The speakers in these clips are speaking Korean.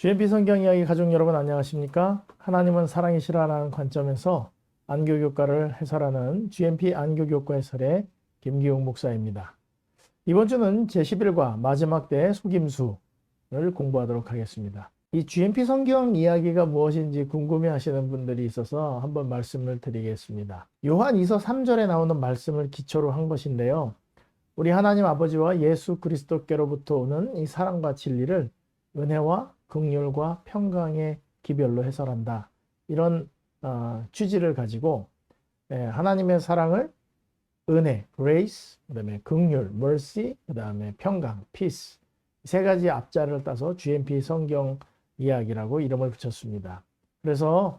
GMP 성경 이야기 가족 여러분 안녕하십니까? 하나님은 사랑이시라는 관점에서 안교교과를 해설하는 GMP 안교교과 해설의 김기용 목사입니다. 이번 주는 제11과 마지막 때 속임수를 공부하도록 하겠습니다. 이 GMP 성경 이야기가 무엇인지 궁금해하시는 분들이 있어서 한번 말씀을 드리겠습니다. 요한 2서 3절에 나오는 말씀을 기초로 한 것인데요. 우리 하나님 아버지와 예수 그리스도께로부터 오는 이 사랑과 진리를 은혜와 긍휼과 평강의 기별로 해설한다. 이런 취지를 가지고 하나님의 사랑을 은혜, grace, 그다음에 긍휼, mercy, 그다음에 평강, peace 세 가지 앞자를 따서 GMP 성경 이야기라고 이름을 붙였습니다. 그래서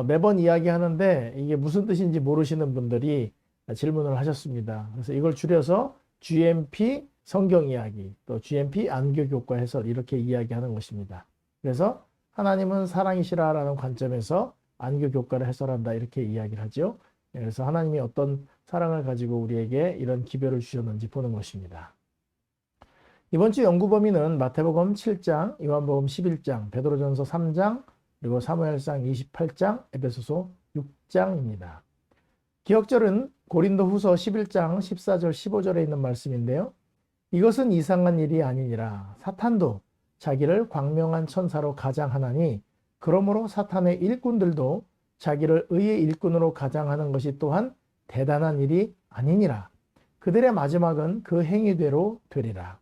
매번 이야기하는데 이게 무슨 뜻인지 모르시는 분들이 질문을 하셨습니다. 그래서 이걸 줄여서 GMP 성경 이야기, 또 GMP 안교교과 해설 이렇게 이야기하는 것입니다. 그래서 하나님은 사랑이시라라는 관점에서 안교교과를 해설한다 이렇게 이야기를 하죠. 그래서 하나님이 어떤 사랑을 가지고 우리에게 이런 기별을 주셨는지 보는 것입니다. 이번 주 연구 범위는 마태복음 7장, 요한복음 11장, 베드로전서 3장, 그리고 사무엘상 28장, 에베소서 6장입니다. 기억절은 고린도후서 11장 14절 15절에 있는 말씀인데요. 이것은 이상한 일이 아니니라. 사탄도 자기를 광명한 천사로 가장하나니 그러므로 사탄의 일꾼들도 자기를 의의 일꾼으로 가장하는 것이 또한 대단한 일이 아니니라. 그들의 마지막은 그 행위대로 되리라.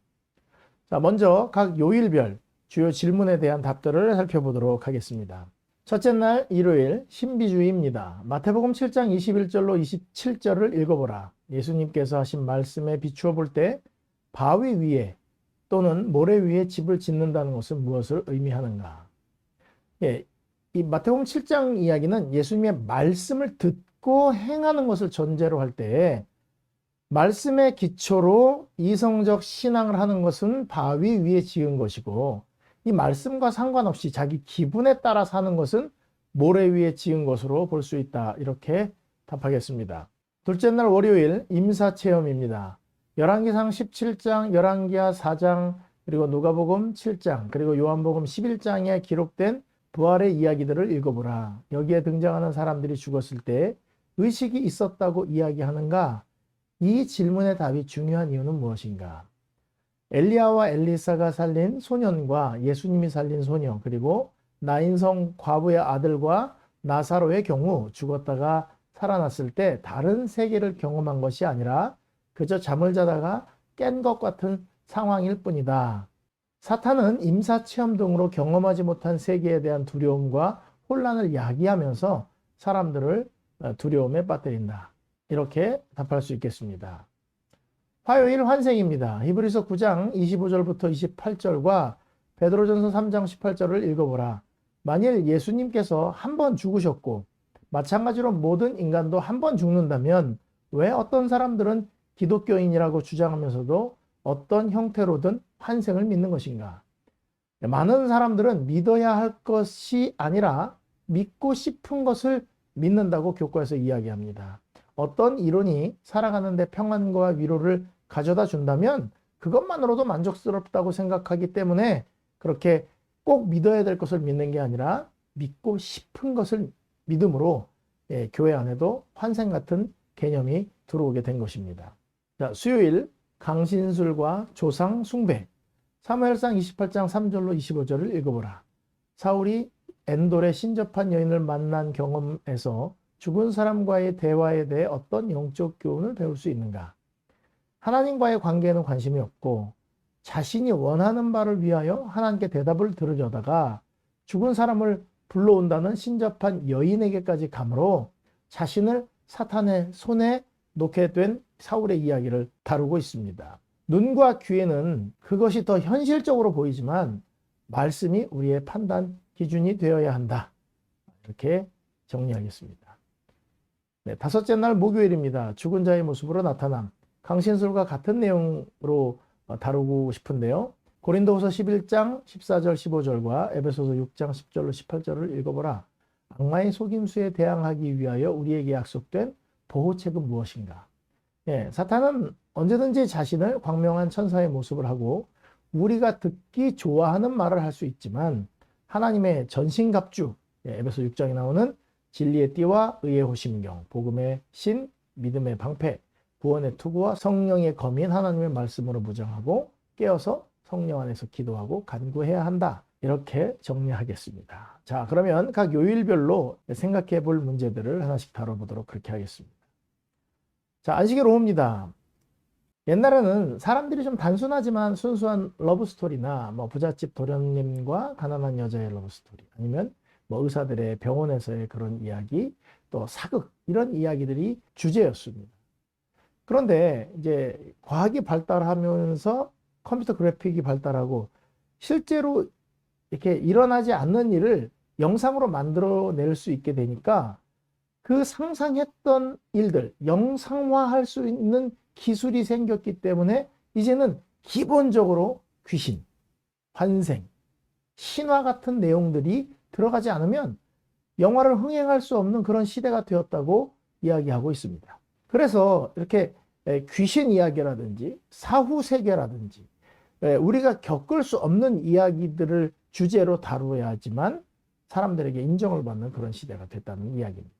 자, 먼저 각 요일별 주요 질문에 대한 답들을 살펴보도록 하겠습니다. 첫째 날 일요일 신비주의입니다. 마태복음 7장 21절로 27절을 읽어보라. 예수님께서 하신 말씀에 비추어 볼 때 바위 위에 또는 모래 위에 집을 짓는다는 것은 무엇을 의미하는가? 예, 이 마태복음 7장 이야기는 예수님의 말씀을 듣고 행하는 것을 전제로 할 때 말씀의 기초로 이성적 신앙을 하는 것은 바위 위에 지은 것이고 이 말씀과 상관없이 자기 기분에 따라 사는 것은 모래 위에 지은 것으로 볼 수 있다. 이렇게 답하겠습니다. 둘째 날 월요일 임사체험입니다. 열왕기상 17장, 열왕기하 4장, 그리고 누가복음 7장, 그리고 요한복음 11장에 기록된 부활의 이야기들을 읽어보라. 여기에 등장하는 사람들이 죽었을 때 의식이 있었다고 이야기하는가? 이 질문의 답이 중요한 이유는 무엇인가? 엘리야와 엘리사가 살린 소년과 예수님이 살린 소년, 그리고 나인성 과부의 아들과 나사로의 경우 죽었다가 살아났을 때 다른 세계를 경험한 것이 아니라 그저 잠을 자다가 깬 것 같은 상황일 뿐이다. 사탄은 임사체험 등으로 경험하지 못한 세계에 대한 두려움과 혼란을 야기하면서 사람들을 두려움에 빠뜨린다. 이렇게 답할 수 있겠습니다. 화요일 환생입니다. 히브리서 9장 25절부터 28절과 베드로전서 3장 18절을 읽어보라. 만일 예수님께서 한 번 죽으셨고 마찬가지로 모든 인간도 한 번 죽는다면 왜 어떤 사람들은 기독교인이라고 주장하면서도 어떤 형태로든 환생을 믿는 것인가? 많은 사람들은 믿어야 할 것이 아니라 믿고 싶은 것을 믿는다고 교과에서 이야기합니다. 어떤 이론이 살아가는데 평안과 위로를 가져다 준다면 그것만으로도 만족스럽다고 생각하기 때문에 그렇게 꼭 믿어야 될 것을 믿는 게 아니라 믿고 싶은 것을 믿음으로 교회 안에도 환생 같은 개념이 들어오게 된 것입니다. 자, 수요일 강신술과 조상 숭배. 사무엘상 28장 3절로 25절을 읽어보라. 사울이 엔돌에 신접한 여인을 만난 경험에서 죽은 사람과의 대화에 대해 어떤 영적 교훈을 배울 수 있는가? 하나님과의 관계에는 관심이 없고 자신이 원하는 바를 위하여 하나님께 대답을 들으려다가 죽은 사람을 불러온다는 신접한 여인에게까지 가므로 자신을 사탄의 손에 놓게 된 사울의 이야기를 다루고 있습니다. 눈과 귀에는 그것이 더 현실적으로 보이지만 말씀이 우리의 판단 기준이 되어야 한다. 이렇게 정리하겠습니다. 네, 다섯째 날 목요일입니다. 죽은 자의 모습으로 나타남. 강신술과 같은 내용으로 다루고 싶은데요. 고린도후서 11장 14절 15절과 에베소서 6장 10절로 18절을 읽어보라. 악마의 속임수에 대항하기 위하여 우리에게 약속된 보호책은 무엇인가? 예, 사탄은 언제든지 자신을 광명한 천사의 모습을 하고 우리가 듣기 좋아하는 말을 할 수 있지만 하나님의 전신갑주, 에베소 6장에 나오는 진리의 띠와 의의 호심경, 복음의 신, 믿음의 방패, 구원의 투구와 성령의 검인 하나님의 말씀으로 무장하고 깨어서 성령 안에서 기도하고 간구해야 한다. 이렇게 정리하겠습니다. 자, 그러면 각 요일별로 생각해 볼 문제들을 하나씩 다뤄보도록 그렇게 하겠습니다. 자, 안식일 오후입니다. 옛날에는 사람들이 좀 단순하지만 순수한 러브스토리나 뭐 부잣집 도련님과 가난한 여자의 러브스토리, 아니면 뭐 의사들의 병원에서의 그런 이야기, 또 사극, 이런 이야기들이 주제였습니다. 그런데 이제 과학이 발달하면서 컴퓨터 그래픽이 발달하고 실제로 이렇게 일어나지 않는 일을 영상으로 만들어낼 수 있게 되니까 그 상상했던 일들, 영상화할 수 있는 기술이 생겼기 때문에 이제는 기본적으로 귀신, 환생, 신화 같은 내용들이 들어가지 않으면 영화를 흥행할 수 없는 그런 시대가 되었다고 이야기하고 있습니다. 그래서 이렇게 귀신 이야기라든지 사후세계라든지 우리가 겪을 수 없는 이야기들을 주제로 다루어야지만 사람들에게 인정을 받는 그런 시대가 됐다는 이야기입니다.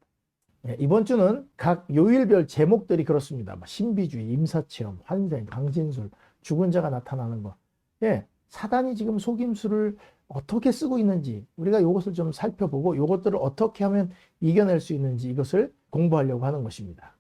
이번 주는 각 요일별 제목들이 그렇습니다. 신비주의, 임사체험, 환생, 강진술, 죽은 자가 나타나는 것. 사단이 지금 속임수를 어떻게 쓰고 있는지 우리가 이것을 좀 살펴보고 이것들을 어떻게 하면 이겨낼 수 있는지 이것을 공부하려고 하는 것입니다.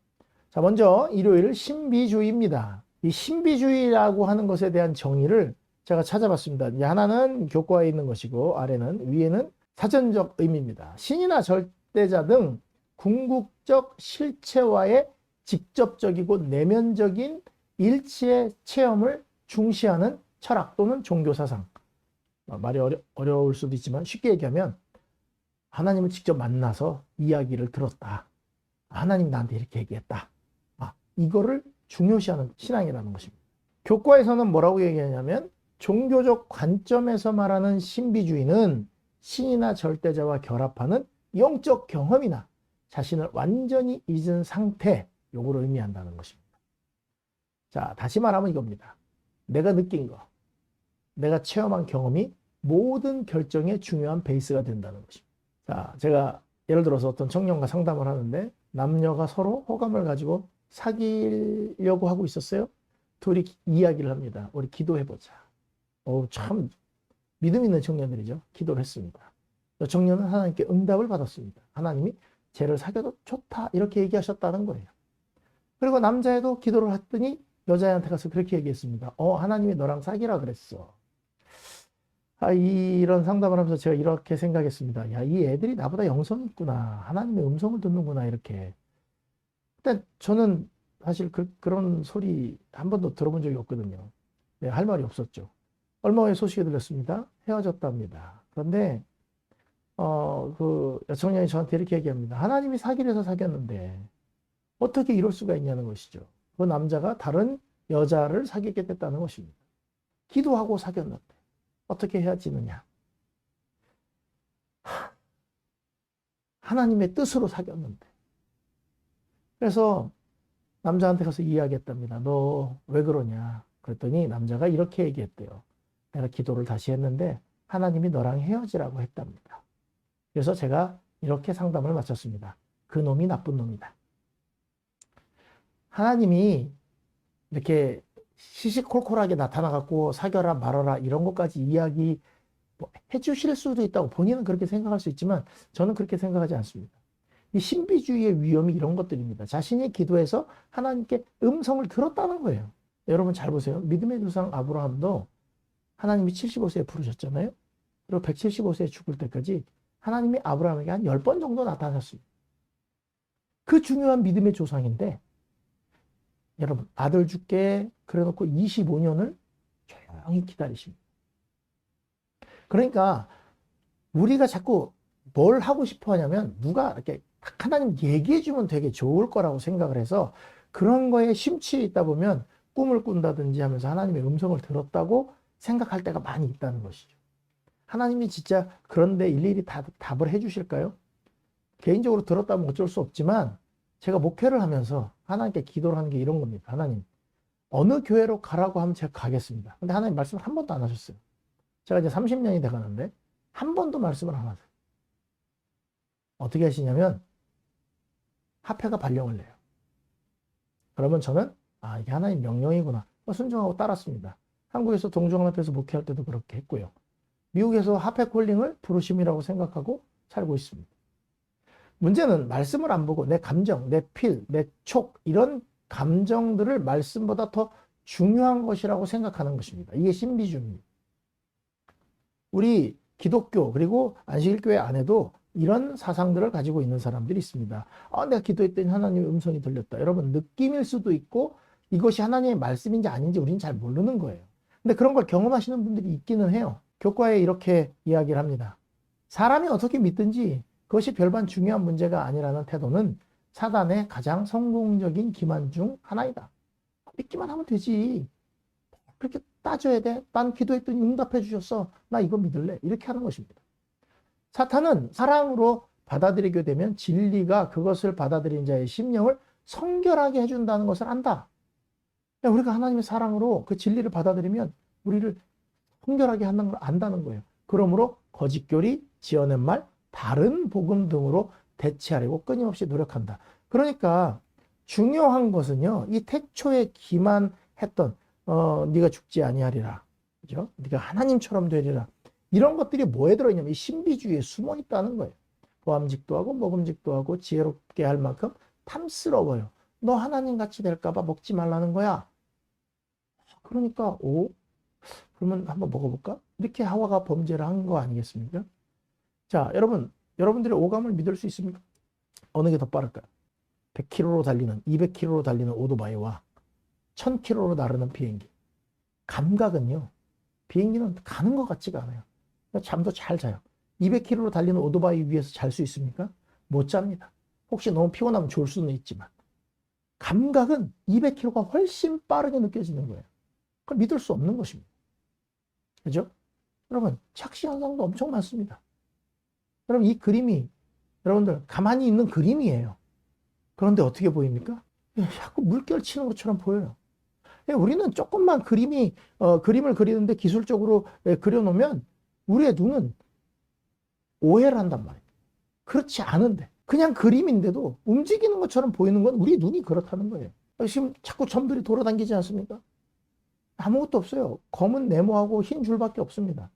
자, 먼저 일요일 신비주의입니다. 이 신비주의라고 하는 것에 대한 정의를 제가 찾아봤습니다. 하나는 교과에 있는 것이고 위에는 사전적 의미입니다. 신이나 절대자 등 궁극적 실체와의 직접적이고 내면적인 일치의 체험을 중시하는 철학 또는 종교사상. 말이 어려울 수도 있지만 쉽게 얘기하면 하나님을 직접 만나서 이야기를 들었다. 하나님 나한테 이렇게 얘기했다. 이거를 중요시하는 신앙이라는 것입니다. 교과에서는 뭐라고 얘기하냐면 종교적 관점에서 말하는 신비주의는 신이나 절대자와 결합하는 영적 경험이나 자신을 완전히 잊은 상태, 요거를 의미한다는 것입니다. 자, 다시 말하면 이겁니다. 내가 느낀 거, 내가 체험한 경험이 모든 결정의 중요한 베이스가 된다는 것입니다. 자, 제가 예를 들어서 어떤 청년과 상담을 하는데 남녀가 서로 호감을 가지고 사귀려고 하고 있었어요. 둘이 이야기를 합니다. 우리 기도해보자. 참 믿음 있는 청년들이죠. 기도를 했습니다. 청년은 하나님께 응답을 받았습니다. 하나님이 쟤를 사귀어도 좋다 이렇게 얘기하셨다는 거예요. 그리고 남자애도 기도를 했더니 여자애한테 가서 그렇게 얘기했습니다. 하나님이 너랑 사귀라 그랬어. 이런 상담을 하면서 제가 이렇게 생각했습니다. 이 애들이 나보다 영성이 있구나. 하나님의 음성을 듣는구나 이렇게. 근데 저는 사실 그런 소리 한 번도 들어본 적이 없거든요. 할 말이 없었죠. 얼마 후에 소식이 들렸습니다. 헤어졌답니다. 그런데 그 여청년이 저한테 이렇게 얘기합니다. 하나님이 사귀려 해서 사귀었는데 어떻게 이럴 수가 있냐는 것이죠. 그 남자가 다른 여자를 사귀게 됐다는 것입니다. 기도하고 사귀었는데 어떻게 헤어지느냐. 하나님의 뜻으로 사귀었는데. 그래서 남자한테 가서 이야기했답니다. 너 왜 그러냐. 그랬더니 남자가 이렇게 얘기했대요. 내가 기도를 다시 했는데 하나님이 너랑 헤어지라고 했답니다. 그래서 제가 이렇게 상담을 마쳤습니다. 그 놈이 나쁜 놈이다. 하나님이 이렇게 시시콜콜하게 나타나갖고 사겨라 말아라 이런 것까지 이야기 해주실 수도 있다고 본인은 그렇게 생각할 수 있지만 저는 그렇게 생각하지 않습니다. 이 신비주의의 위험이 이런 것들입니다. 자신이 기도해서 하나님께 음성을 들었다는 거예요. 여러분 잘 보세요. 믿음의 조상 아브라함도 하나님이 75세에 부르셨잖아요. 그리고 175세에 죽을 때까지 하나님이 아브라함에게 한 10번 정도 나타나셨습니다. 그 중요한 믿음의 조상인데 여러분 아들 줄게 그래놓고 25년을 조용히 기다리십니다. 그러니까 우리가 자꾸 뭘 하고 싶어 하냐면 누가 이렇게 하나님 얘기해 주면 되게 좋을 거라고 생각을 해서 그런 거에 심취해 있다 보면 꿈을 꾼다든지 하면서 하나님의 음성을 들었다고 생각할 때가 많이 있다는 것이죠. 하나님이 진짜 그런데 일일이 답을 해 주실까요? 개인적으로 들었다면 어쩔 수 없지만 제가 목회를 하면서 하나님께 기도를 하는 게 이런 겁니다. 하나님 어느 교회로 가라고 하면 제가 가겠습니다. 근데 하나님 말씀을 한 번도 안 하셨어요. 제가 이제 30년이 돼 가는데 한 번도 말씀을 안 하세요. 어떻게 하시냐면 화폐가 발령을 내요. 그러면 저는 이게 하나님 명령이구나 순종하고 따랐습니다. 한국에서 동종합에서 목회할 때도 그렇게 했고요. 미국에서 화폐 콜링을 부르심이라고 생각하고 살고 있습니다. 문제는 말씀을 안 보고 내 감정, 내 필, 내 촉 이런 감정들을 말씀보다 더 중요한 것이라고 생각하는 것입니다. 이게 신비주의입니다. 우리 기독교 그리고 안식일교회 안에도 이런 사상들을 가지고 있는 사람들이 있습니다. 내가 기도했더니 하나님의 음성이 들렸다. 여러분 느낌일 수도 있고 이것이 하나님의 말씀인지 아닌지 우리는 잘 모르는 거예요. 근데 그런 걸 경험하시는 분들이 있기는 해요. 교과에 이렇게 이야기를 합니다. 사람이 어떻게 믿든지 그것이 별반 중요한 문제가 아니라는 태도는 사단의 가장 성공적인 기만 중 하나이다. 믿기만 하면 되지. 그렇게 따져야 돼? 난 기도했더니 응답해 주셨어. 나 이거 믿을래. 이렇게 하는 것입니다. 사탄은 사랑으로 받아들이게 되면 진리가 그것을 받아들인 자의 심령을 성결하게 해준다는 것을 안다. 우리가 하나님의 사랑으로 그 진리를 받아들이면 우리를 성결하게 한다는 걸 안다는 거예요. 그러므로 거짓교리, 지어낸 말, 다른 복음 등으로 대체하려고 끊임없이 노력한다. 그러니까 중요한 것은요. 이 태초에 기만했던 네가 죽지 아니하리라. 그죠? 네가 하나님처럼 되리라. 이런 것들이 뭐에 들어있냐면 이 신비주의에 숨어 있다는 거예요. 보암직도 하고 먹음직도 하고 지혜롭게 할 만큼 탐스러워요. 너 하나님 같이 될까 봐 먹지 말라는 거야. 그러니까 그러면 한번 먹어볼까? 이렇게 하와가 범죄를 한 거 아니겠습니까? 자, 여러분들의 오감을 믿을 수 있습니까? 어느 게 더 빠를까요? 100km로 달리는, 200km로 달리는 오토바이와 1000km로 나르는 비행기. 감각은요, 비행기는 가는 것 같지가 않아요. 잠도 잘 자요. 200km로 달리는 오토바이 위에서 잘 수 있습니까? 못 잡니다. 혹시 너무 피곤하면 졸 수는 있지만. 감각은 200km가 훨씬 빠르게 느껴지는 거예요. 그걸 믿을 수 없는 것입니다. 그죠? 여러분, 착시 현상도 엄청 많습니다. 여러분, 이 그림이 여러분들 가만히 있는 그림이에요. 그런데 어떻게 보입니까? 자꾸 물결 치는 것처럼 보여요. 우리는 조금만 그림을 그리는데 기술적으로 그려놓으면 우리의 눈은 오해를 한단 말이에요. 그렇지 않은데 그냥 그림인데도 움직이는 것처럼 보이는 건 우리 눈이 그렇다는 거예요. 지금 자꾸 점들이 돌아다니지 않습니까? 아무것도 없어요. 검은 네모하고 흰 줄밖에 없습니다.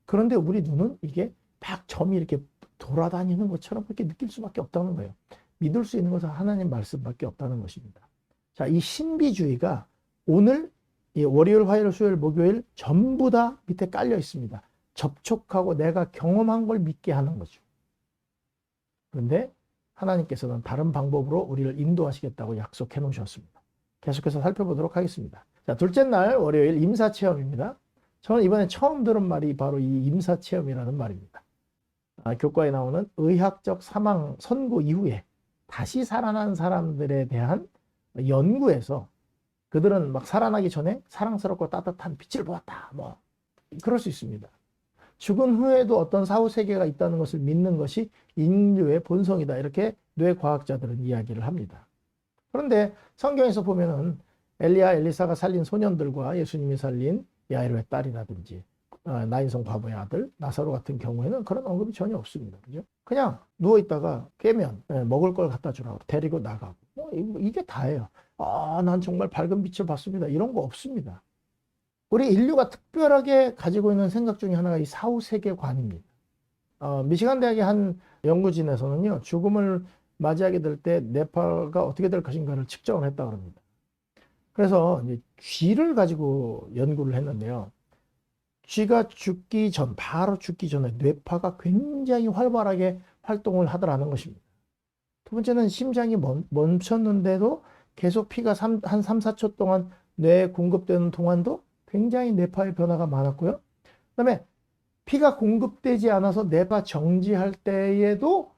그런데 우리 눈은 이게 막 점이 이렇게 돌아다니는 것처럼 그렇게 느낄 수밖에 없다는 거예요. 믿을 수 있는 것은 하나님 말씀밖에 없다는 것입니다. 자, 이 신비주의가 오늘 월요일, 화요일, 수요일, 목요일 전부 다 밑에 깔려 있습니다. 접촉하고 내가 경험한 걸 믿게 하는 거죠. 그런데 하나님께서는 다른 방법으로 우리를 인도하시겠다고 약속해 놓으셨습니다. 계속해서 살펴보도록 하겠습니다. 자, 둘째 날 월요일 임사체험입니다. 저는 이번에 처음 들은 말이 바로 이 임사체험이라는 말입니다. 교과에 나오는 의학적 사망 선고 이후에 다시 살아난 사람들에 대한 연구에서 그들은 막 살아나기 전에 사랑스럽고 따뜻한 빛을 보았다. 뭐 그럴 수 있습니다. 죽은 후에도 어떤 사후 세계가 있다는 것을 믿는 것이 인류의 본성이다. 이렇게 뇌과학자들은 이야기를 합니다. 그런데 성경에서 보면은 엘리야, 엘리사가 살린 소년들과 예수님이 살린 야이로의 딸이라든지 나인성 과부의 아들 나사로 같은 경우에는 그런 언급이 전혀 없습니다. 그죠? 그냥 누워있다가 깨면 먹을 걸 갖다 주라고 데리고 나가고 이게 다예요. 난 정말 밝은 빛을 봤습니다. 이런 거 없습니다. 우리 인류가 특별하게 가지고 있는 생각 중에 하나가 이 사후세계관입니다. 미시간 대학의 한 연구진에서는요, 죽음을 맞이하게 될 때 뇌파가 어떻게 될 것인가를 측정을 했다고 합니다. 그래서 이제 쥐를 가지고 연구를 했는데요. 쥐가 죽기 전, 바로 죽기 전에 뇌파가 굉장히 활발하게 활동을 하더라는 것입니다. 두 번째는 심장이 멈췄는데도 계속 피가 한 3, 4초 동안 뇌에 공급되는 동안도 굉장히 뇌파의 변화가 많았고요. 그 다음에 피가 공급되지 않아서 뇌파 정지할 때에도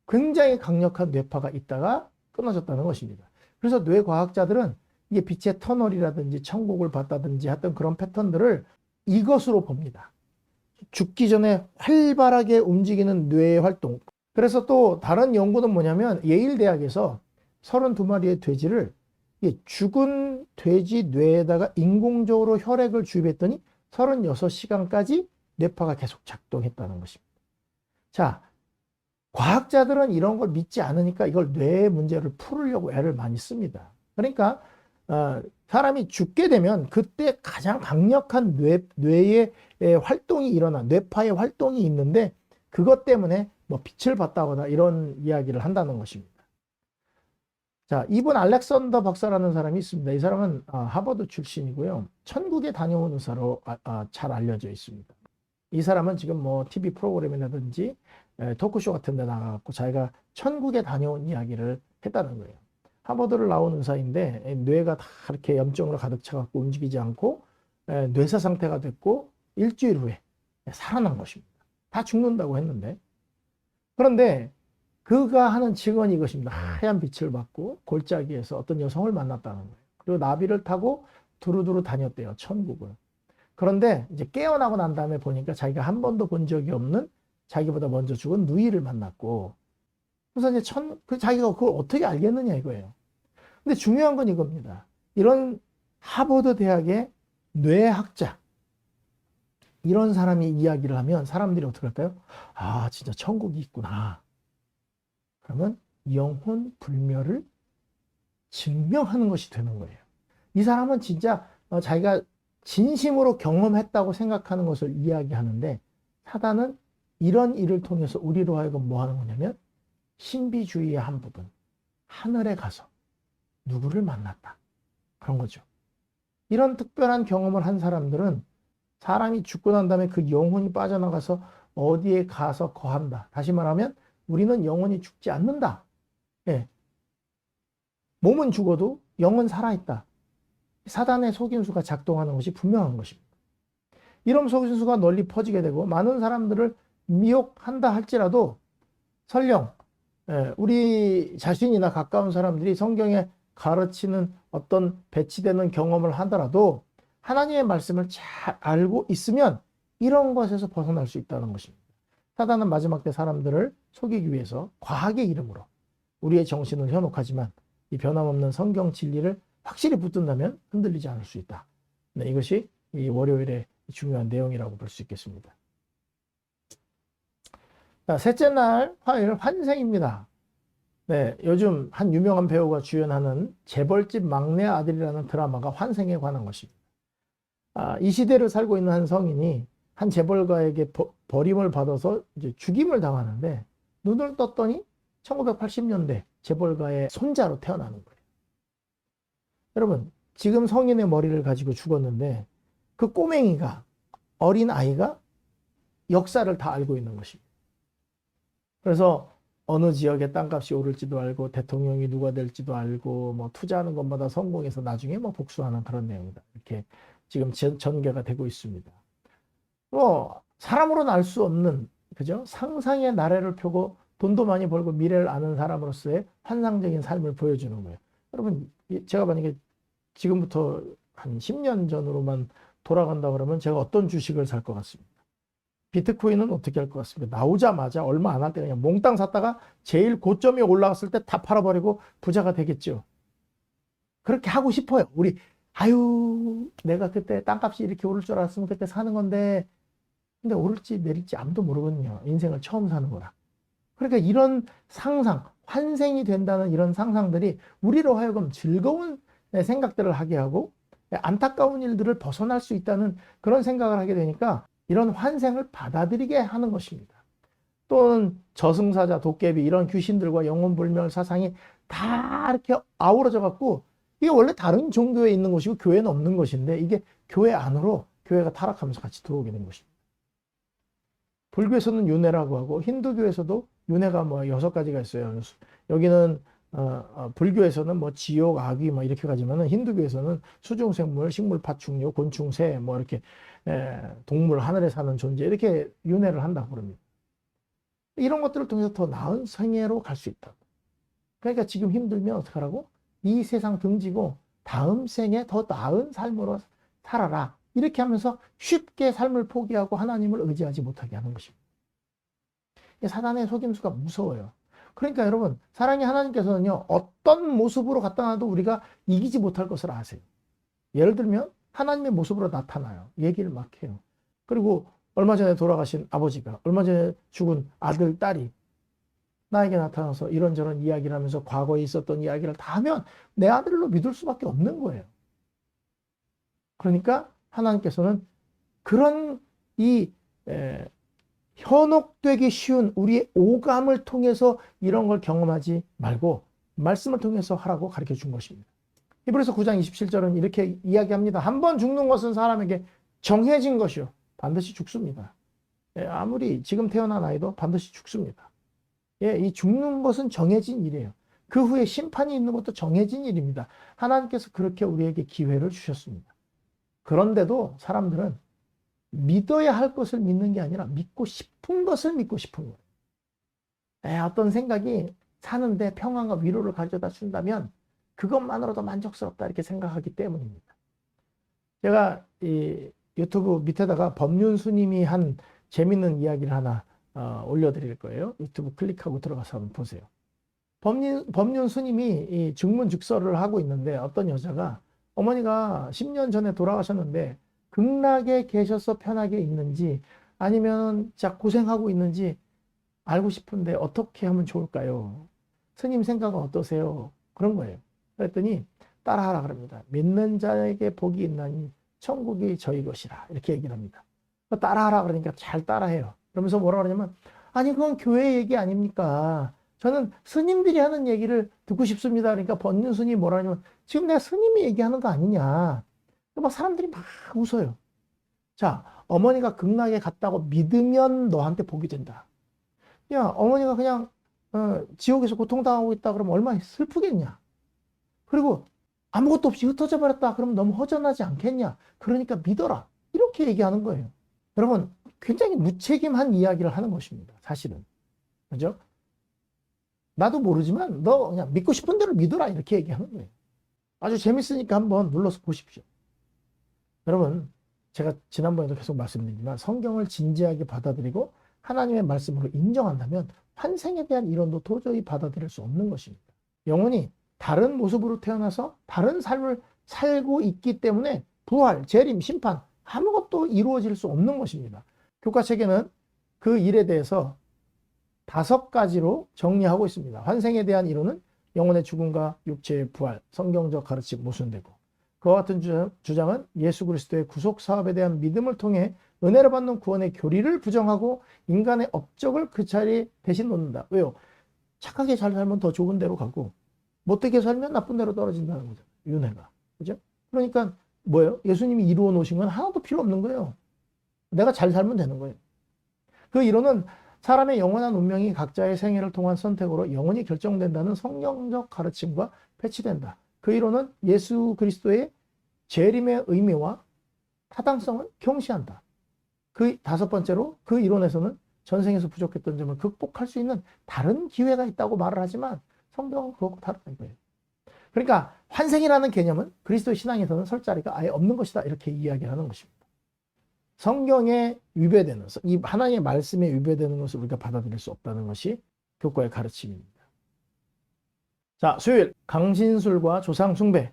굉장히 강력한 뇌파가 있다가 끊어졌다는 것입니다. 그래서 뇌과학자들은 이게 빛의 터널이라든지 천국을 봤다든지 하여튼 그런 패턴들을 이것으로 봅니다. 죽기 전에 활발하게 움직이는 뇌의 활동. 그래서 또 다른 연구는 뭐냐면 예일대학에서 32마리의 돼지를 죽은 돼지 뇌에다가 인공적으로 혈액을 주입했더니 36시간까지 뇌파가 계속 작동했다는 것입니다. 자, 과학자들은 이런 걸 믿지 않으니까 이걸 뇌의 문제를 풀으려고 애를 많이 씁니다. 그러니까 사람이 죽게 되면 그때 가장 강력한 뇌의 활동이 일어나, 뇌파의 활동이 있는데 그것 때문에 뭐 빛을 봤다거나 이런 이야기를 한다는 것입니다. 자, 이분 알렉산더 박사라는 사람이 있습니다. 이 사람은 하버드 출신이고요. 천국에 다녀온 의사로 잘 알려져 있습니다. 이 사람은 지금 뭐 TV 프로그램이라든지 토크쇼 같은 데 나가갖고 자기가 천국에 다녀온 이야기를 했다는 거예요. 하버드를 나온 의사인데 뇌가 다 이렇게 염증으로 가득 차갖고 움직이지 않고 뇌사 상태가 됐고 일주일 후에 살아난 것입니다. 다 죽는다고 했는데. 그런데 그가 하는 증언이 이것입니다. 하얀 빛을 받고 골짜기에서 어떤 여성을 만났다는 거예요. 그리고 나비를 타고 두루두루 다녔대요. 천국을. 그런데 이제 깨어나고 난 다음에 보니까 자기가 한 번도 본 적이 없는 자기보다 먼저 죽은 누이를 만났고, 그래서 이제 자기가 그걸 어떻게 알겠느냐 이거예요. 근데 중요한 건 이겁니다. 이런 하버드 대학의 뇌학자, 이런 사람이 이야기를 하면 사람들이 어떻게 할까요? 아, 진짜 천국이 있구나. 그러면 영혼 불멸을 증명하는 것이 되는 거예요. 이 사람은 진짜 자기가 진심으로 경험했다고 생각하는 것을 이야기하는데, 사단은 이런 일을 통해서 우리로 하여금 뭐 하는 거냐면 신비주의의 한 부분, 하늘에 가서 누구를 만났다, 그런 거죠. 이런 특별한 경험을 한 사람들은 사람이 죽고 난 다음에 그 영혼이 빠져나가서 어디에 가서 거한다. 다시 말하면 우리는 영혼이 죽지 않는다. 예. 몸은 죽어도 영은 살아있다. 사단의 속임수가 작동하는 것이 분명한 것입니다. 이런 속임수가 널리 퍼지게 되고 많은 사람들을 미혹한다 할지라도 설령 우리 자신이나 가까운 사람들이 성경에 가르치는 어떤 배치되는 경험을 하더라도 하나님의 말씀을 잘 알고 있으면 이런 것에서 벗어날 수 있다는 것입니다. 사단은 마지막 때 사람들을 속이기 위해서 과학의 이름으로 우리의 정신을 현혹하지만 이 변함없는 성경 진리를 확실히 붙든다면 흔들리지 않을 수 있다. 네, 이것이 이 월요일의 중요한 내용이라고 볼 수 있겠습니다. 자, 셋째 날 화요일 환생입니다. 네, 요즘 한 유명한 배우가 주연하는 재벌집 막내 아들이라는 드라마가 환생에 관한 것입니다. 이 시대를 살고 있는 한 성인이 한 재벌가에게 버림을 받아서 이제 죽임을 당하는데 눈을 떴더니 1980년대 재벌가의 손자로 태어나는 거예요. 여러분, 지금 성인의 머리를 가지고 죽었는데 그 꼬맹이가, 어린 아이가 역사를 다 알고 있는 것입니다. 그래서 어느 지역의 땅값이 오를지도 알고 대통령이 누가 될지도 알고 뭐 투자하는 것마다 성공해서 나중에 뭐 복수하는 그런 내용이다. 이렇게 지금 전개가 되고 있습니다. 사람으로는 알 수 없는, 그죠? 상상의 나래를 펴고 돈도 많이 벌고 미래를 아는 사람으로서의 환상적인 삶을 보여주는 거예요. 여러분, 제가 만약에 지금부터 한 10년 전으로만 돌아간다 그러면 제가 어떤 주식을 살 것 같습니다. 비트코인은 어떻게 할 것 같습니까? 나오자마자 얼마 안 할 때 그냥 몽땅 샀다가 제일 고점이 올라갔을 때 다 팔아버리고 부자가 되겠죠. 그렇게 하고 싶어요. 내가 그때 땅값이 이렇게 오를 줄 알았으면 그때 사는 건데, 근데 오를지 내릴지 아무도 모르거든요. 인생을 처음 사는 거라. 그러니까 이런 상상, 환생이 된다는 이런 상상들이 우리로 하여금 즐거운 생각들을 하게 하고 안타까운 일들을 벗어날 수 있다는 그런 생각을 하게 되니까 이런 환생을 받아들이게 하는 것입니다. 또는 저승사자, 도깨비 이런 귀신들과 영혼불멸 사상이 다 이렇게 아우러져 갖고 이게 원래 다른 종교에 있는 것이고 교회는 없는 것인데 이게 교회 안으로 교회가 타락하면서 같이 들어오게 된 것입니다. 불교에서는 윤회라고 하고 힌두교에서도 윤회가 뭐 6가지가 있어요. 여기는 불교에서는 뭐 지옥, 악귀 뭐 이렇게 가지만은 힌두교에서는 수중생물, 식물, 파충류, 곤충, 새 뭐 이렇게 동물, 하늘에 사는 존재 이렇게 윤회를 한다고 그럽니다. 이런 것들을 통해서 더 나은 생애로 갈 수 있다. 그러니까 지금 힘들면 어떡하라고? 이 세상 등지고 다음 생에 더 나은 삶으로 살아라. 이렇게 하면서 쉽게 삶을 포기하고 하나님을 의지하지 못하게 하는 것입니다. 사단의 속임수가 무서워요. 그러니까 여러분, 사랑의 하나님께서는요, 어떤 모습으로 갖다 놔도 우리가 이기지 못할 것을 아세요. 예를 들면 하나님의 모습으로 나타나요. 얘기를 막 해요. 그리고 얼마 전에 돌아가신 아버지가, 얼마 전에 죽은 아들, 딸이 나에게 나타나서 이런저런 이야기를 하면서 과거에 있었던 이야기를 다 하면 내 아들로 믿을 수밖에 없는 거예요. 그러니까 하나님께서는 그런 이 현혹되기 쉬운 우리의 오감을 통해서 이런 걸 경험하지 말고 말씀을 통해서 하라고 가르쳐 준 것입니다. 히브리서 9장 27절은 이렇게 이야기합니다. 한 번 죽는 것은 사람에게 정해진 것이요 반드시 죽습니다. 아무리 지금 태어난 아이도 반드시 죽습니다. 이 죽는 것은 정해진 일이에요. 그 후에 심판이 있는 것도 정해진 일입니다. 하나님께서 그렇게 우리에게 기회를 주셨습니다. 그런데도 사람들은 믿어야 할 것을 믿는 게 아니라 믿고 싶은 것을 믿고 싶은 거예요. 어떤 생각이 사는데 평안과 위로를 가져다 준다면 그것만으로도 만족스럽다 이렇게 생각하기 때문입니다. 제가 이 유튜브 밑에다가 법륜스님이 한 재밌는 이야기를 하나 올려드릴 거예요. 유튜브 클릭하고 들어가서 한번 보세요. 법륜스님이 이 증문즉서를 하고 있는데 어떤 여자가 어머니가 10년 전에 돌아가셨는데 극락에 계셔서 편하게 있는지 아니면 진짜 고생하고 있는지 알고 싶은데 어떻게 하면 좋을까요? 스님 생각은 어떠세요? 그런 거예요. 그랬더니 따라하라 그럽니다. 믿는 자에게 복이 있나니 천국이 저희 것이라 이렇게 얘기를 합니다. 따라하라 그러니까 잘 따라해요. 그러면서 뭐라 그러냐면 아니 그건 교회 얘기 아닙니까? 저는 스님들이 하는 얘기를 듣고 싶습니다. 그러니까 법륜 스님이 뭐라 하냐면 지금 내가 스님이 얘기하는 거 아니냐. 막 사람들이 막 웃어요. 자, 어머니가 극락에 갔다고 믿으면 너한테 복이 된다. 야, 어머니가 그냥 지옥에서 고통당하고 있다 그러면 얼마나 슬프겠냐. 그리고 아무것도 없이 흩어져 버렸다 그러면 너무 허전하지 않겠냐. 그러니까 믿어라. 이렇게 얘기하는 거예요. 여러분, 굉장히 무책임한 이야기를 하는 것입니다. 사실은. 그죠? 나도 모르지만 너 그냥 믿고 싶은 대로 믿어라. 이렇게 얘기하는 거예요. 아주 재밌으니까 한번 눌러서 보십시오. 여러분, 제가 지난번에도 계속 말씀드리지만 성경을 진지하게 받아들이고 하나님의 말씀으로 인정한다면 환생에 대한 이론도 도저히 받아들일 수 없는 것입니다. 영혼이 다른 모습으로 태어나서 다른 삶을 살고 있기 때문에 부활, 재림, 심판 아무것도 이루어질 수 없는 것입니다. 교과책에는 그 일에 대해서 5가지로 정리하고 있습니다. 환생에 대한 이론은 영혼의 죽음과 육체의 부활, 성경적 가르침 모순되고 그와 같은 주장은 예수 그리스도의 구속 사업에 대한 믿음을 통해 은혜를 받는 구원의 교리를 부정하고 인간의 업적을 그 자리에 대신 놓는다. 왜요? 착하게 잘 살면 더 좋은 데로 가고 못되게 살면 나쁜 데로 떨어진다는 거죠. 윤회가. 그죠? 그러니까 뭐예요? 예수님이 이루어 놓으신 건 하나도 필요 없는 거예요. 내가 잘 살면 되는 거예요. 그 이론은 사람의 영원한 운명이 각자의 생애를 통한 선택으로 영원히 결정된다는 성경적 가르침과 배치된다. 그 이론은 예수 그리스도의 재림의 의미와 타당성을 경시한다. 그 5번째로 그 이론에서는 전생에서 부족했던 점을 극복할 수 있는 다른 기회가 있다고 말을 하지만 성경은 그것과 다르다 이거예요. 그러니까 환생이라는 개념은 그리스도 신앙에서는 설 자리가 아예 없는 것이다 이렇게 이야기하는 것입니다. 성경에 위배되는, 이 하나님의 말씀에 위배되는 것을 우리가 받아들일 수 없다는 것이 교과의 가르침입니다. 자, 수요일 강신술과 조상숭배.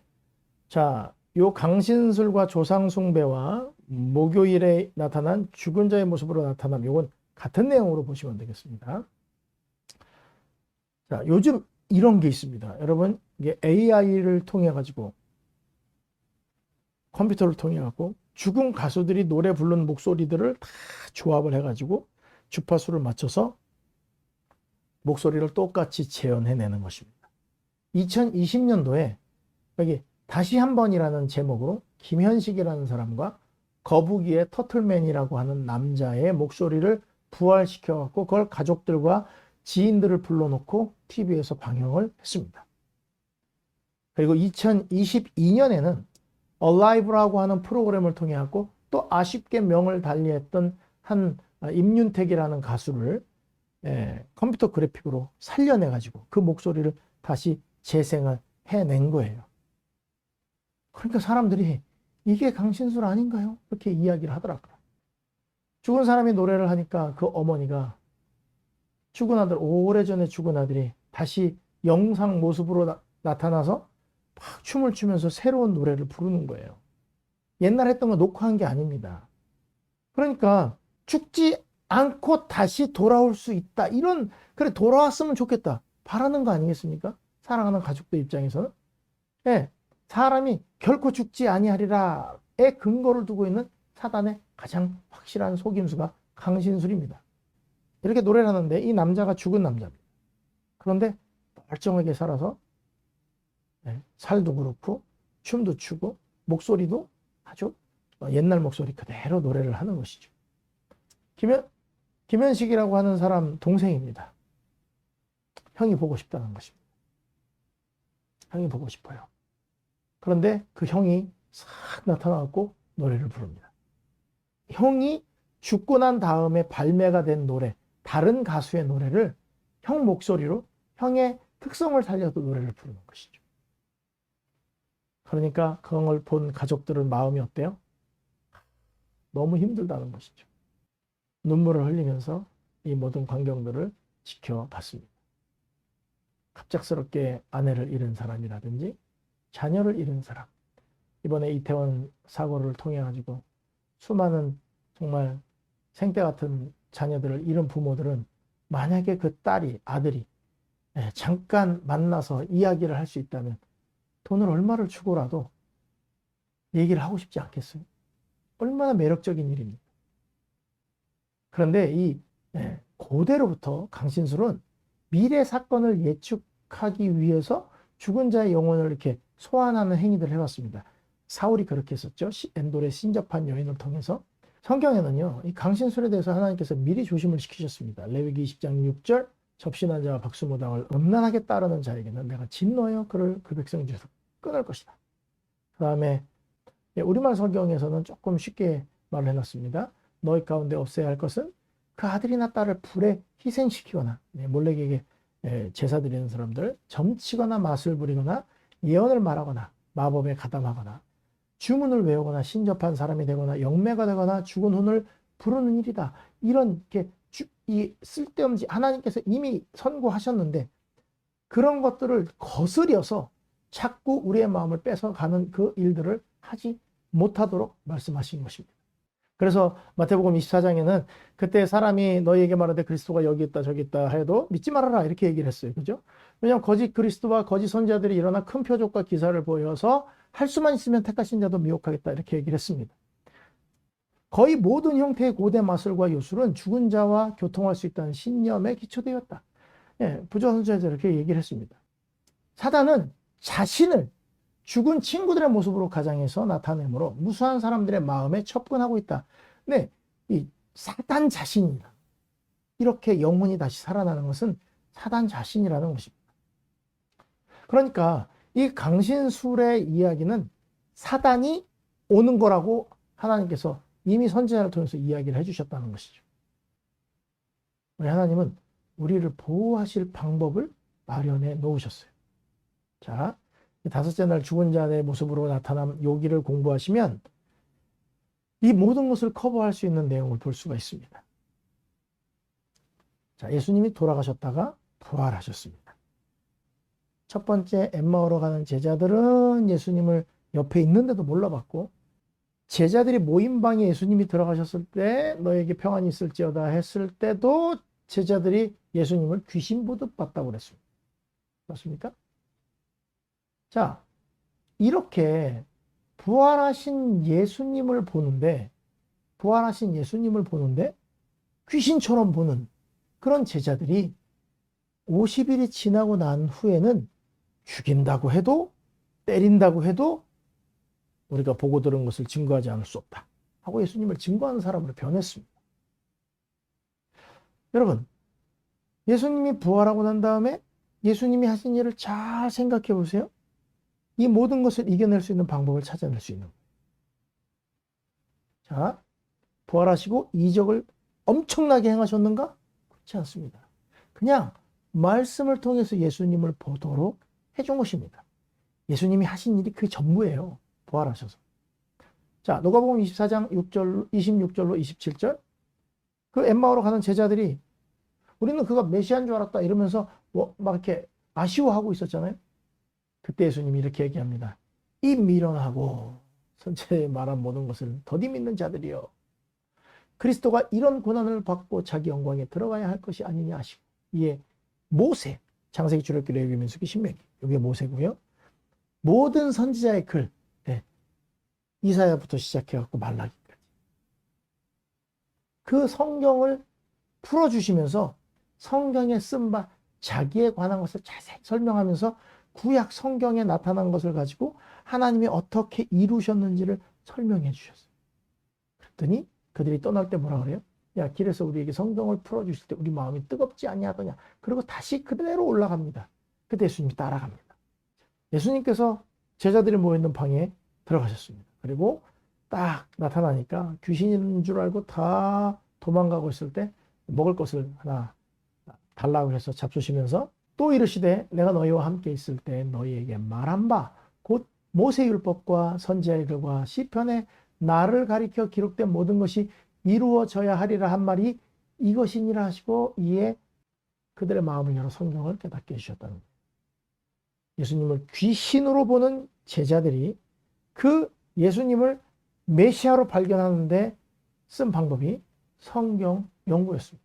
자, 요 강신술과 조상숭배와 목요일에 나타난 죽은 자의 모습으로 나타남, 요건 같은 내용으로 보시면 되겠습니다. 자, 요즘 이런 게 있습니다. 여러분, 이게 AI를 통해 가지고 컴퓨터를 통해 갖고 죽은 가수들이 노래 부른 목소리들을 다 조합을 해 가지고 주파수를 맞춰서 목소리를 똑같이 재현해내는 것입니다. 2020년도에 여기 다시 한 번이라는 제목으로 김현식이라는 사람과 거북이의 터틀맨이라고 하는 남자의 목소리를 부활시켜 갖고 그걸 가족들과 지인들을 불러놓고 TV에서 방영을 했습니다. 그리고 2022년에는 Alive라고 하는 프로그램을 통해 갖고 또 아쉽게 명을 달리했던 한 임윤택이라는 가수를 컴퓨터 그래픽으로 살려내 가지고 그 목소리를 다시 재생을 해낸 거예요. 그러니까 사람들이 이게 강신술 아닌가요? 이렇게 이야기를 하더라고요. 죽은 사람이 노래를 하니까 그 어머니가 죽은 아들, 오래전에 죽은 아들이 다시 영상 모습으로 나타나서 막 춤을 추면서 새로운 노래를 부르는 거예요. 옛날 했던 거 녹화한 게 아닙니다. 그러니까 죽지 않고 다시 돌아올 수 있다. 이런, 그래, 돌아왔으면 좋겠다. 바라는 거 아니겠습니까? 사랑하는 가족들 입장에서는. 예, 사람이 결코 죽지 아니하리라의 근거를 두고 있는 사단의 가장 확실한 속임수가 강신술입니다. 이렇게 노래를 하는데 이 남자가 죽은 남자입니다. 그런데 멀쩡하게 살아서 살도 그렇고 춤도 추고 목소리도 아주 옛날 목소리 그대로 노래를 하는 것이죠. 김현식이라고 하는 사람 동생입니다. 형이 보고 싶다는 것입니다. 형이 보고 싶어요. 그런데 그 형이 싹 나타나고 노래를 부릅니다. 형이 죽고 난 다음에 발매가 된 노래, 다른 가수의 노래를 형 목소리로 형의 특성을 살려서 노래를 부르는 것이죠. 그러니까 그걸 본 가족들은 마음이 어때요? 너무 힘들다는 것이죠. 눈물을 흘리면서 이 모든 광경들을 지켜봤습니다. 갑작스럽게 아내를 잃은 사람이라든지 자녀를 잃은 사람, 이번에 이태원 사고를 통해 가지고 수많은 정말 생때 같은 자녀들을 잃은 부모들은 만약에 그 딸이, 아들이 잠깐 만나서 이야기를 할 수 있다면 돈을 얼마를 주고라도 얘기를 하고 싶지 않겠어요? 얼마나 매력적인 일입니까? 그런데 이 고대로부터 강신술은 미래 사건을 예측하기 위해서 죽은 자의 영혼을 이렇게 소환하는 행위들을 해왔습니다. 사울이 그렇게 했었죠. 엔돌의 신접한 여인을 통해서. 성경에는요, 이 강신술에 대해서 하나님께서 미리 조심을 시키셨습니다. 레위기 20장 6절, 접신한 자와 박수무당을 음란하게 따르는 자에게는 내가 진노하여 그를 그 백성 중에서 끊을 것이다. 그 다음에 우리말 성경에서는 조금 쉽게 말을 해놨습니다. 너희 가운데 없애야 할 것은 그 아들이나 딸을 불에 희생시키거나 몰래에게 제사 드리는 사람들, 점치거나 맛을 부리거나 예언을 말하거나 마법에 가담하거나 주문을 외우거나 신접한 사람이 되거나 영매가 되거나 죽은 혼을 부르는 일이다. 이런 이 쓸데없는 하나님께서 이미 선고하셨는데 그런 것들을 거스려서 자꾸 우리의 마음을 뺏어가는 그 일들을 하지 못하도록 말씀하신 것입니다. 그래서 마태복음 24장에는 그때 사람이 너희에게 말하되 그리스도가 여기 있다 저기 있다 해도 믿지 말아라 이렇게 얘기를 했어요. 그죠? 왜냐하면 거짓 그리스도와 거짓 선지자들이 일어나 큰 표적과 기사를 보여서 할 수만 있으면 택하신 자도 미혹하겠다 이렇게 얘기를 했습니다. 거의 모든 형태의 고대 마술과 요술은 죽은 자와 교통할 수 있다는 신념에 기초되었다. 부조 선지자들 이렇게 얘기를 했습니다. 사단은 자신을 죽은 친구들의 모습으로 가장해서 나타내므로 무수한 사람들의 마음에 접근하고 있다. 네, 이 사단 자신이다. 이렇게 영혼이 다시 살아나는 것은 사단 자신이라는 것입니다. 그러니까 이 강신술의 이야기는 사단이 오는 거라고 하나님께서 이미 선지자를 통해서 이야기를 해주셨다는 것이죠. 우리 하나님은 우리를 보호하실 방법을 마련해 놓으셨어요. 자, 다섯째 날 죽은 자의 모습으로 나타난 요기를 공부하시면 이 모든 것을 커버할 수 있는 내용을 볼 수가 있습니다. 자, 예수님이 돌아가셨다가 부활하셨습니다. 첫 번째 엠마오로 가는 제자들은 예수님을 옆에 있는데도 몰라봤고 제자들이 모임방에 예수님이 들어가셨을 때 너에게 평안이 있을지어다 했을 때도 제자들이 예수님을 귀신 보듯 봤다고 그랬습니다. 맞습니까? 자, 이렇게 부활하신 예수님을 보는데 귀신처럼 보는 그런 제자들이 50일이 지나고 난 후에는 죽인다고 해도 때린다고 해도 우리가 보고 들은 것을 증거하지 않을 수 없다 하고 예수님을 증거하는 사람으로 변했습니다. 여러분, 예수님이 부활하고 난 다음에 예수님이 하신 일을 잘 생각해 보세요. 이 모든 것을 이겨낼 수 있는 방법을 찾아낼 수 있는 거예요. 자, 부활하시고 이적을 엄청나게 행하셨는가? 그렇지 않습니다. 그냥 말씀을 통해서 예수님을 보도록 해준 것입니다. 예수님이 하신 일이 그 전부예요. 부활하셔서. 자, 누가복음 24장 26절로 27절. 그 엠마오로 가는 제자들이 우리는 그가 메시아인 줄 알았다 이러면서 막 이렇게 아쉬워하고 있었잖아요. 그때 예수님이 이렇게 얘기합니다. 이 미련하고 선체에 말한 모든 것을 더디 믿는 자들이여. 그리스도가 이런 고난을 받고 자기 영광에 들어가야 할 것이 아니냐 하시고, 이에 모세, 창세기, 출애굽기, 레위기, 민수기, 신명기, 이게 모세고요. 모든 선지자의 글, 이사야부터 시작해갖고 말라기까지 그 성경을 풀어주시면서 성경에 쓴 바 자기에 관한 것을 자세히 설명하면서 구약 성경에 나타난 것을 가지고 하나님이 어떻게 이루셨는지를 설명해 주셨어요. 그랬더니 그들이 떠날 때 뭐라 그래요? 야, 길에서 우리에게 성경을 풀어주실 때 우리 마음이 뜨겁지 아니하더냐. 그리고 다시 그대로 올라갑니다. 그때 예수님이 따라갑니다. 예수님께서 제자들이 모여있는 방에 들어가셨습니다. 그리고 딱 나타나니까 귀신인 줄 알고 다 도망가고 있을 때 먹을 것을 하나 달라고 해서 잡수시면서 또 이르시되 내가 너희와 함께 있을 때 너희에게 말한 바 곧 모세율법과 선지자의 글과 시편에 나를 가리켜 기록된 모든 것이 이루어져야 하리라 한 말이 이것이니라 하시고, 이에 그들의 마음을 열어 성경을 깨닫게 해주셨다는 거예요. 예수님을 귀신으로 보는 제자들이 그 예수님을 메시아로 발견하는데 쓴 방법이 성경 연구였습니다.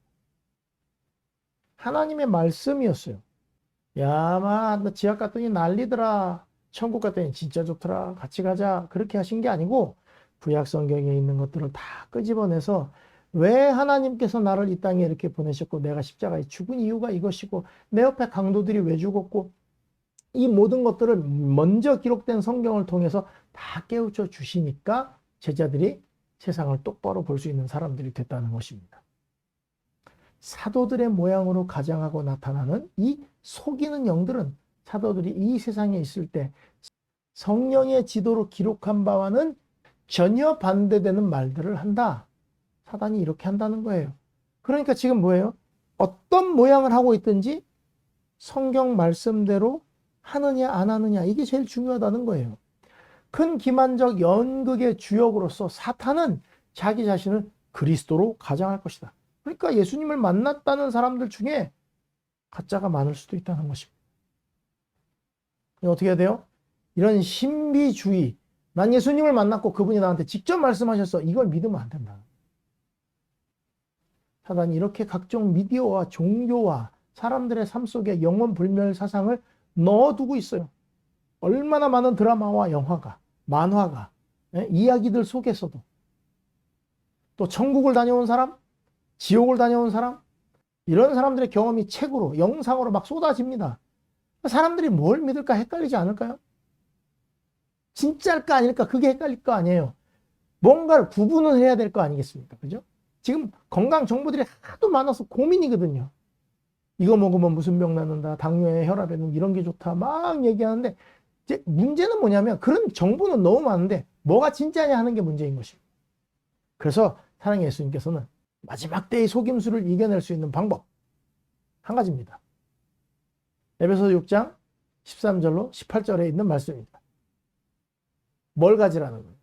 하나님의 말씀이었어요. 야마 너 지학 갔더니 난리더라. 천국 갔더니 진짜 좋더라. 같이 가자. 그렇게 하신 게 아니고 구약 성경에 있는 것들을 다 끄집어내서 왜 하나님께서 나를 이 땅에 이렇게 보내셨고 내가 십자가에 죽은 이유가 이것이고 내 옆에 강도들이 왜 죽었고 이 모든 것들을 먼저 기록된 성경을 통해서 다 깨우쳐 주시니까 제자들이 세상을 똑바로 볼 수 있는 사람들이 됐다는 것입니다. 사도들의 모양으로 가장하고 나타나는 이 속이는 영들은 사도들이 이 세상에 있을 때 성령의 지도로 기록한 바와는 전혀 반대되는 말들을 한다. 사단이 이렇게 한다는 거예요. 그러니까 지금 뭐예요? 어떤 모양을 하고 있든지 성경 말씀대로 하느냐 안 하느냐, 이게 제일 중요하다는 거예요. 큰 기만적 연극의 주역으로서 사탄은 자기 자신을 그리스도로 가장할 것이다. 그러니까 예수님을 만났다는 사람들 중에 가짜가 많을 수도 있다는 것입니다. 어떻게 해야 돼요? 이런 신비주의, 난 예수님을 만났고 그분이 나한테 직접 말씀하셨어, 이걸 믿으면 안 된다. 사단이 이렇게 각종 미디어와 종교와 사람들의 삶 속에 영원 불멸 사상을 넣어두고 있어요. 얼마나 많은 드라마와 영화가, 만화가, 이야기들 속에서도 또 천국을 다녀온 사람, 지옥을 다녀온 사람, 이런 사람들의 경험이 책으로, 영상으로 막 쏟아집니다. 사람들이 뭘 믿을까 헷갈리지 않을까요? 진짜일까 아닐까, 그게 헷갈릴 거 아니에요. 뭔가를 구분을 해야 될 거 아니겠습니까? 그죠? 지금 건강 정보들이 하도 많아서 고민이거든요. 이거 먹으면 무슨 병 낫는다, 당뇨에 혈압에는 이런 게 좋다, 막 얘기하는데, 이제 문제는 뭐냐면 그런 정보는 너무 많은데 뭐가 진짜냐 하는 게 문제인 것입니다. 그래서 사랑의 예수님께서는 마지막 때의 속임수를 이겨낼 수 있는 방법 한 가지입니다. 에베소서 6장 13절로 18절에 있는 말씀입니다. 뭘 가지라는 거예요?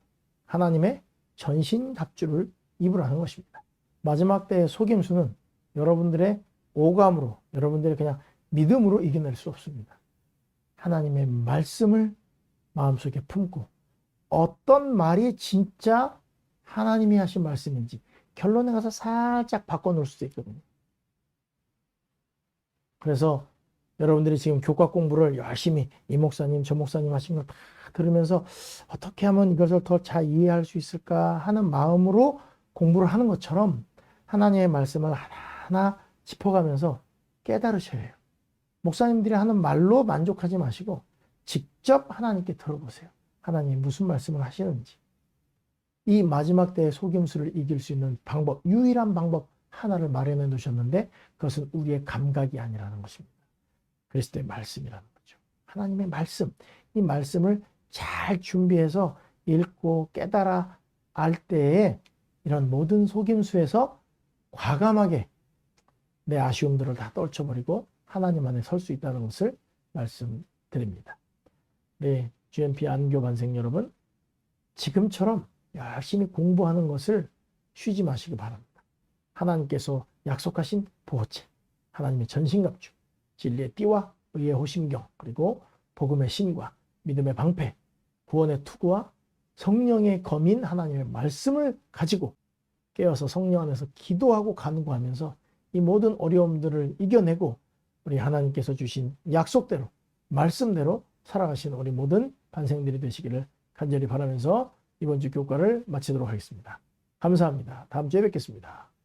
하나님의 전신갑주를 입으라는 것입니다. 마지막 때의 속임수는 여러분들의 오감으로, 여러분들의 그냥 믿음으로 이겨낼 수 없습니다. 하나님의 말씀을 마음속에 품고 어떤 말이 진짜 하나님이 하신 말씀인지 결론에 가서 살짝 바꿔놓을 수도 있거든요. 그래서 여러분들이 지금 교과 공부를 열심히 이 목사님 저 목사님 하신 걸 다 들으면서 어떻게 하면 이것을 더 잘 이해할 수 있을까 하는 마음으로 공부를 하는 것처럼 하나님의 말씀을 하나하나 짚어가면서 깨달으셔야 해요. 목사님들이 하는 말로 만족하지 마시고 직접 하나님께 들어보세요. 하나님 무슨 말씀을 하시는지. 이 마지막 때의 속임수를 이길 수 있는 방법, 유일한 방법 하나를 마련해 두셨는데 그것은 우리의 감각이 아니라는 것입니다. 그리스도의 말씀이라는 거죠. 하나님의 말씀, 이 말씀을 잘 준비해서 읽고 깨달아 알 때에 이런 모든 속임수에서 과감하게 내 아쉬움들을 다 떨쳐버리고 하나님 안에 설 수 있다는 것을 말씀드립니다. 네, GMP 안교 반생 여러분, 지금처럼 열심히 공부하는 것을 쉬지 마시기 바랍니다. 하나님께서 약속하신 보호체, 하나님의 전신갑주, 진리의 띠와 의의 호심경, 그리고 복음의 신과 믿음의 방패, 구원의 투구와 성령의 검인 하나님의 말씀을 가지고 깨어서 성령 안에서 기도하고 간구하면서 이 모든 어려움들을 이겨내고 우리 하나님께서 주신 약속대로 말씀대로 살아가시는 우리 모든 반생들이 되시기를 간절히 바라면서 이번 주 교과를 마치도록 하겠습니다. 감사합니다. 다음 주에 뵙겠습니다.